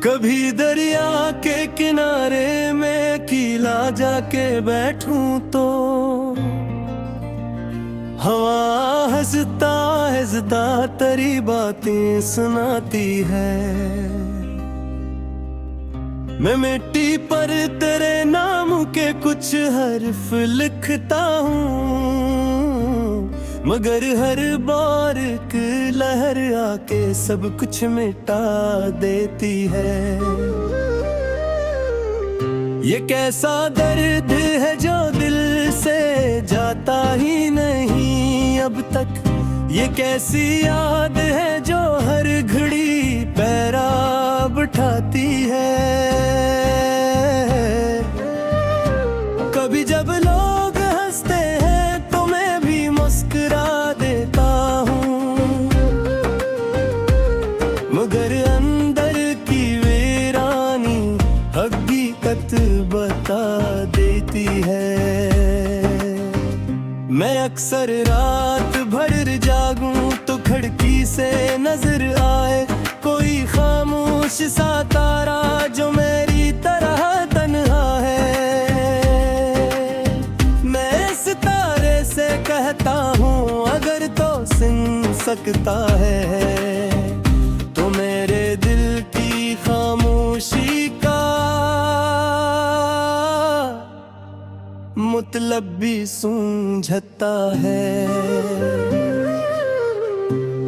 कभी दरिया के किनारे में अकेला जाके बैठूं तो हवा हंसता हंसता तेरी बातें सुनाती है। मैं मिट्टी पर तेरे नाम के कुछ हर्फ लिखता हूँ, मगर हर बार एक लहर आके सब कुछ मिटा देती है। ये कैसा दर्द है जो दिल से जाता ही नहीं अब तक, ये कैसी याद है जो हर घड़ी पैरा बिठाती है। कभी जब लोग हंसते हैं तो मैं भी मुस्कुरा देता हूँ, मगर अंदर की वीरानी हकीकत बता देती है। मैं अक्सर रात भर जागूं तो खिड़की से नजर आए कोई खामोश सा तारा जो मेरी तरह तन्हा है। मैं सितारे से कहता हूँ अगर तो सुन सकता है तो मेरे दिल की खामोशी का मतलब भी सूझता है।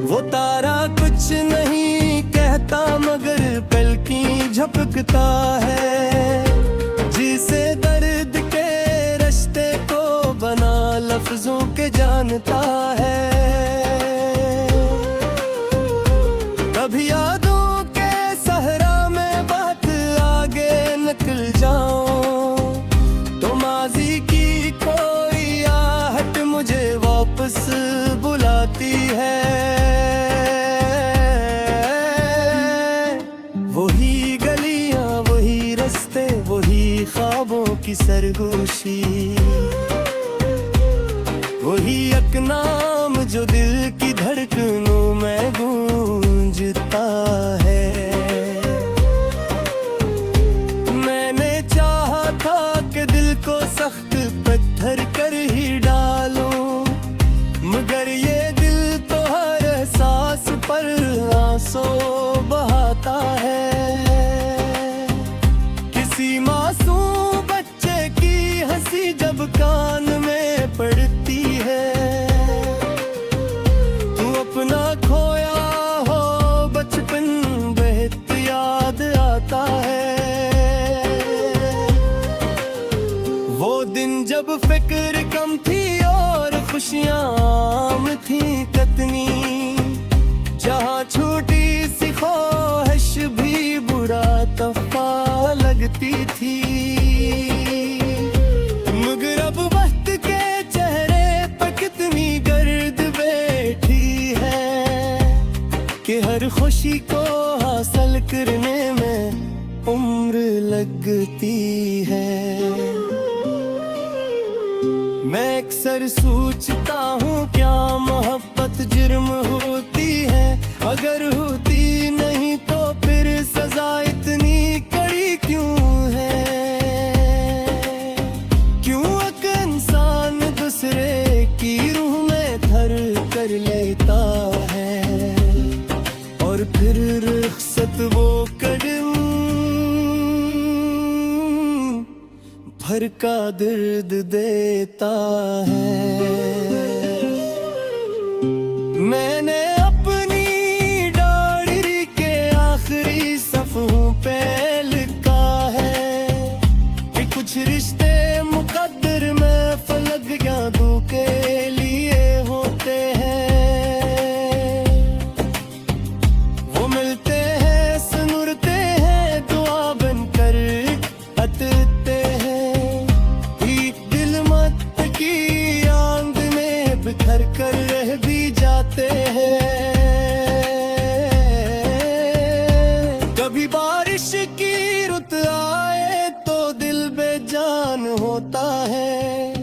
वो तारा कुछ नहीं कहता मगर पलकी झपकता है, जिसे दर्द के रिश्ते को बना लफ्जों के जानता है। कभी यादों के सहरा में बात आगे निकल जाऊं तो माजी की कोई आहट मुझे वापस बुलाती है। वही गलियां वही रास्ते वही ख्वाबों की सरगोशी, वही एक नाम जो दिल की धड़कनों में गूंजता है। मैंने चाहा था कि दिल को सख्त पत्थर कर ही डालूं, मगर ये दिल तो हर एहसास पर आंसू बहाता है। किसी मासूम बच्चे की हंसी जब कान में पड़ती है, तू अपना खोया हो बचपन बेहद याद आता है। वो दिन जब फिक्र कम थी और खुशियां आम थी कतनी, जहाँ छोटी सी ख्वाहिश भी बुरा तफा लगती थी। मगर अब वक्त के चेहरे पर कितनी गर्द बैठी है कि हर खुशी को हासिल करने में उम्र लगती है। मैं अक्सर सोचता हूँ क्या मोहब्बत जुर्म होती है, अगर होती नहीं तो फिर सजा इतनी कड़ी क्यों है। क्यों एक इंसान दूसरे की रूह में धर कर लेता है और फिर रुखसत वो कदम भर का दर्द देता है। मैंने अपनी डायरी के आखिरी सफ़ों पे लिखा है कि कुछ रिश्ते मुकद्दर में फलक यादों के लिए होते हैं। वो मिलते हैं सुनुरते हैं दुआ बनकर अतते हैं, एक दिल मत की आंग में बिखर कर रह भी जाते हैं। कभी बारिश की रुत आए तो दिल बेजान होता है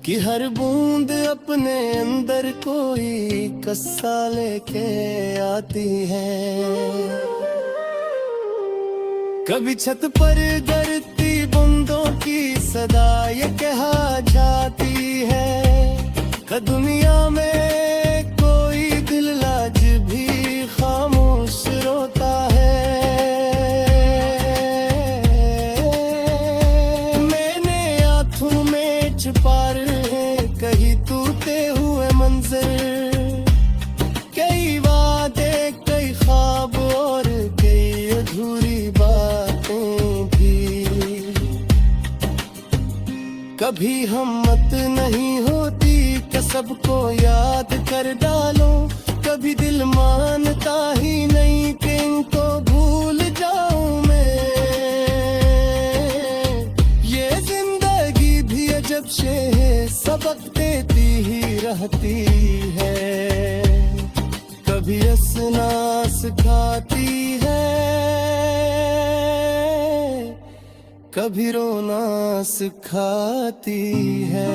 कि हर बूंद अपने अंदर कोई कस्सा लेके आती है। कभी छत पर गिरती बूंदों की सदा ये कहा जाती है कि दुनिया में कोई दिल लाज भी खामोश रोता है। मैंने आंखों में छुपा रहे कहीं टूटे हुए मंजर, कई वादे कई ख्वाब और कई अधूरी बातें भी। कभी हिम्मत नहीं होती कि सबको याद कर डालो, कभी दिल मानता ही नहीं कि इनको भूल जाऊं मैं। ये जिंदगी भी अजब से सबक देती ही रहती है, कभी हंसना सिखाती है, कभी रोना सिखाती है।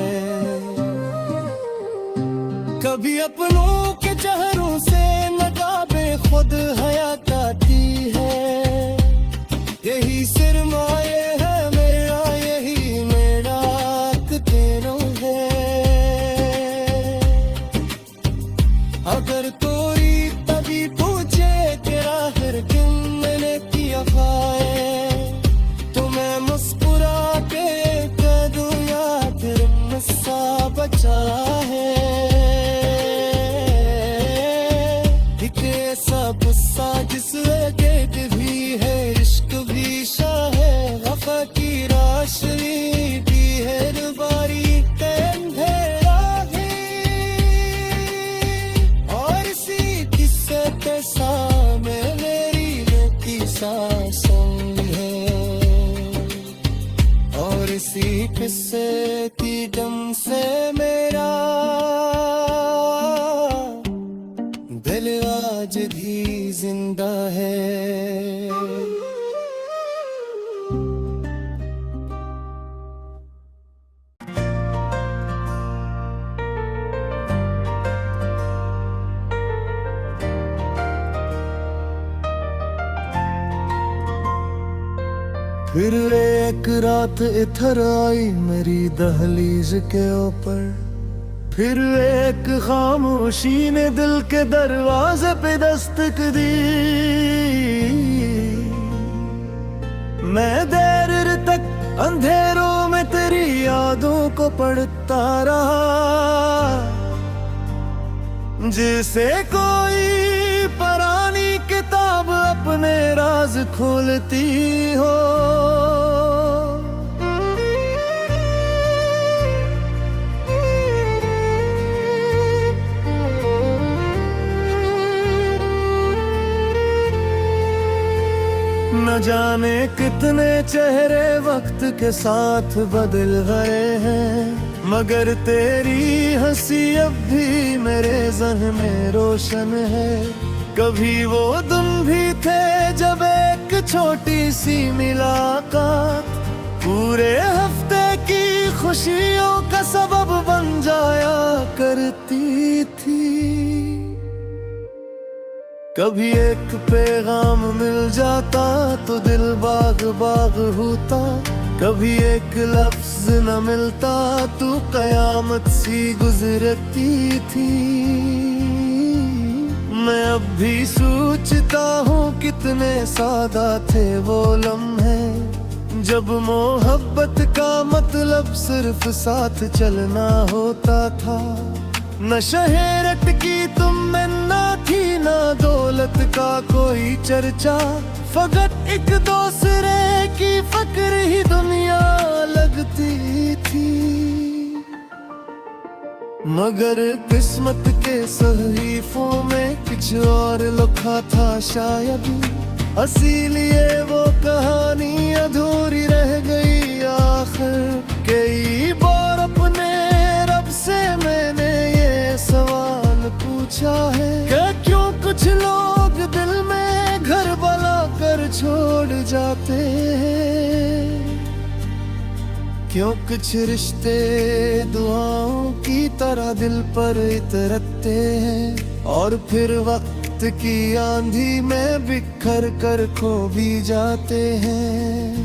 कभी अपनों के चेहरों से नकाबे खुद हयात आती है। यही सरमाए है मेरा, यही मेरा तेरों है। अगर कोई तभी पूछे तेरा फिर क्यों मैंने किया खाए, तो मैं मुस्कुरा के कह दूं यार फिर मुस्सा बचा है। गुस्सा जिस गेट भी है, इश्क भी शाह है, वफा की राशि भी है, रुबारी तेरा है। और इसी किस्से के सामने मेरी रोती सांसों है, और इसी किस्से की दम से मेरा दिल आज भी जिंदा है। फिर एक रात इधर आई मेरी दहलीज के ऊपर, फिर एक खामोशी ने दिल के दरवाजे पे दस्तक दी। मैं देर तक अंधेरों में तेरी यादों को पढ़ता रहा, जैसे कोई पुरानी किताब अपने राज खोलती हो। न जाने कितने चेहरे वक्त के साथ बदल गए हैं, मगर तेरी हंसी अब भी मेरे ज़हन में रोशन है। कभी वो दिन भी थे जब एक छोटी सी मुलाकात पूरे हफ्ते की खुशियों का सबब बन जाया करती थी। कभी एक पैगाम मिल जाता तो दिल बाग बाग होता, कभी एक लफ्ज न मिलता तो कयामत सी गुजरती थी। मैं अब भी सोचता हूँ कितने सादा थे वो लम्हे, जब मोहब्बत का मतलब सिर्फ साथ चलना होता था। न शहरत की तुम में ना थी, ना दौलत का कोई चर्चा, फकत एक दूसरे की फक्र ही दुनिया लगती थी। मगर किस्मत के सहीफों में कुछ और लिखा था शायद, इसीलिए वो कहानी अधूरी रह गई आखिर। कई बार अपने रब से मैंने ये सवाल पूछा है कि क्यों कुछ लोग दिल में घर बना कर छोड़ जाते हैं, क्यों कुछ रिश्ते दुआओं की तरह दिल पर इतरते हैं और फिर वक्त वक्त की आंधी में बिखर कर खो भी जाते हैं।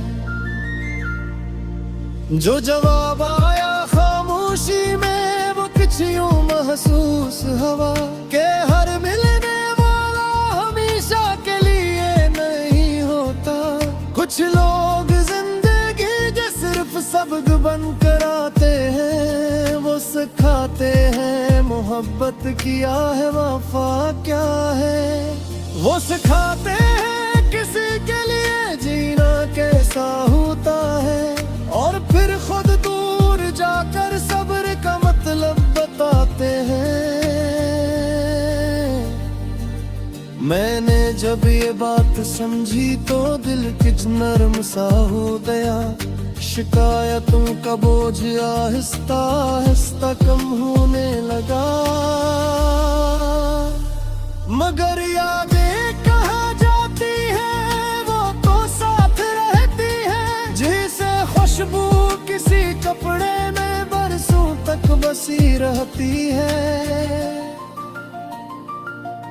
जो जवाब आया खामोशी में वो कुछ यूं महसूस हवा के हर मिलने वाला हमेशा के लिए नहीं होता। कुछ लोग जिंदगी जो सिर्फ सबक बन कर आते हैं, वो सिखाते हैं मोहब्बत किया है वफा क्या है। वो सिखाते हैं किसी के लिए जीना कैसा होता है, और फिर खुद दूर जाकर सब्र का मतलब बताते हैं। मैंने जब ये बात समझी तो दिल कुछ नरम सा हो गया। शिकायतों का बोझ आहिस्ता आहिस्ता कम होने लगा। मगर यादें कहाँ जाती है, वो तो साथ रहती है। जैसे खुशबू किसी कपड़े में बरसों तक बसी रहती है।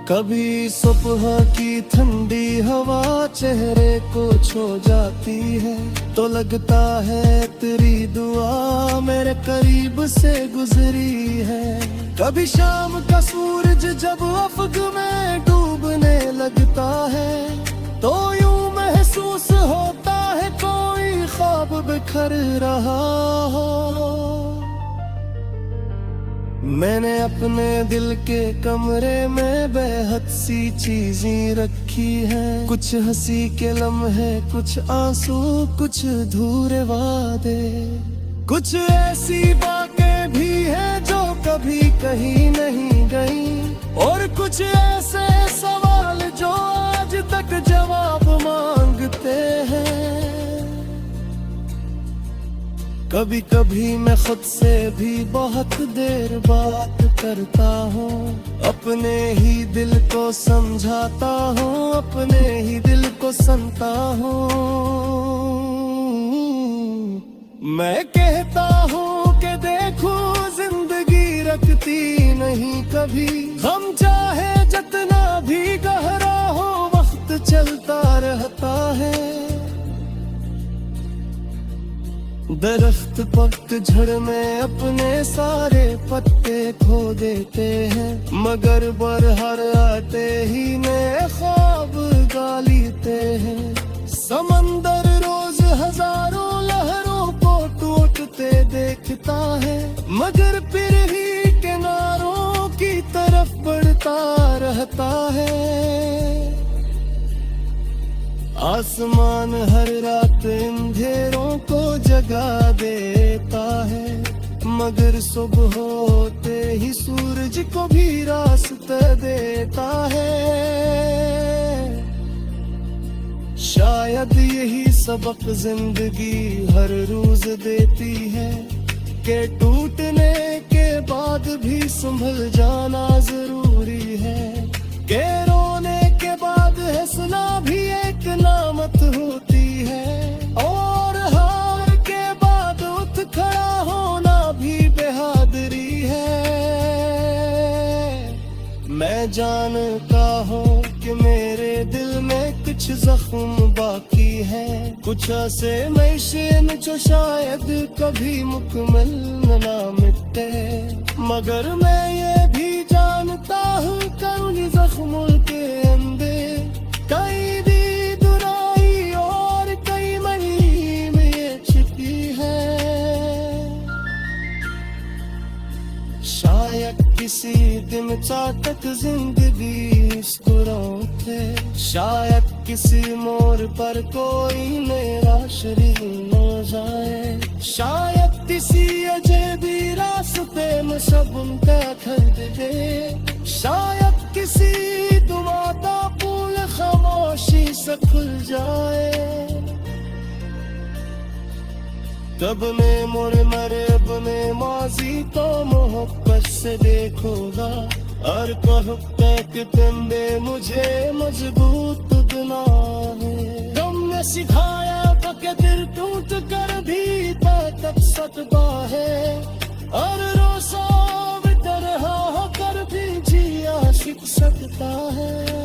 कभी सुबह की ठंडी हवा चेहरे को छू जाती है, तो लगता है तेरी दुआ मेरे करीब से गुजरी है। कभी शाम का सूरज जब अफक में डूबने लगता है, तो यूं महसूस होता है कोई ख्वाब बिखर रहा हो। मैंने अपने दिल के कमरे में बेहद सी चीजें रखी हैं। कुछ हंसी के लम्हे, कुछ आंसू, कुछ अधूरे वादे। कुछ ऐसी बातें भी हैं जो कभी कहीं नहीं गई, और कुछ ऐसे सवाल जो आज तक जवाब मांगते हैं। कभी कभी मैं खुद से भी बहुत देर बात करता हूँ, अपने ही दिल को समझाता हूँ, अपने ही दिल को सुनता हूँ। मैं कहता हूँ कि देखो जिंदगी रखती नहीं कभी, हम चाहे जितना भी गहरा हो वक्त चलता रहता है। दरख्त पतझड़ में अपने सारे पत्ते खो देते हैं, मगर बरहर आते ही नए ख्वाब गालीते हैं। समंदर रोज हजारों लहरों को टूटते देखता है, मगर फिर भी किनारों की तरफ बढ़ता रहता है। आसमान हर रात अंधेरों को जगा देता है, मगर सुबह होते ही सूरज को भी रास्ता देता है। शायद यही सबक जिंदगी हर रोज देती है, कि टूटने के बाद भी संभल जाना जरूरी है। के रोने के बाद हंसना भी एक नामत होती है, और हार के बाद उठ खड़ा होना भी बहादुरी है। मैं जानता हूँ कि मेरे दिल में कुछ जख्म बाकी है, कुछ ऐसे नशे जो शायद कभी मुकम्मल ना मिटे। मगर मैं ये भी जानता हूँ कि उन जख्मों के अंदर कई भी दुराई और कई मही में ये छिपी है। शायद किसी दिन चातक जिंदगी मुस्कुराते, शायद किसी मोड़ पर कोई मेरा शरीर न जाए, शायद किसी अजनबी रास्ते में सब उनका खर्च दे, शायद किसी दुआ का पुल खामोशी से खुल जाए। तब मैं मुड़ मरे अपने माजी को मोहब्बत से देखूंगा, और कहूँगा कि तुमने मुझे मजबूत बनाए। तुमने सिखाया तो कि दिल टूट कर भी तक सकता है, और रोज़ा भी तरह होकर भी जिया सीख सकता है।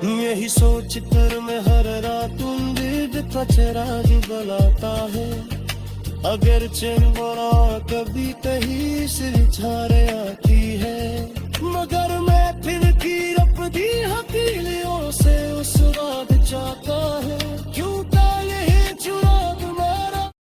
यही सोच कर मैं हर रात उम्मीद का चिराग जलाता है। अगर चिंबड़ा कभी कहीं से झारे आती है, मगर मैं फिर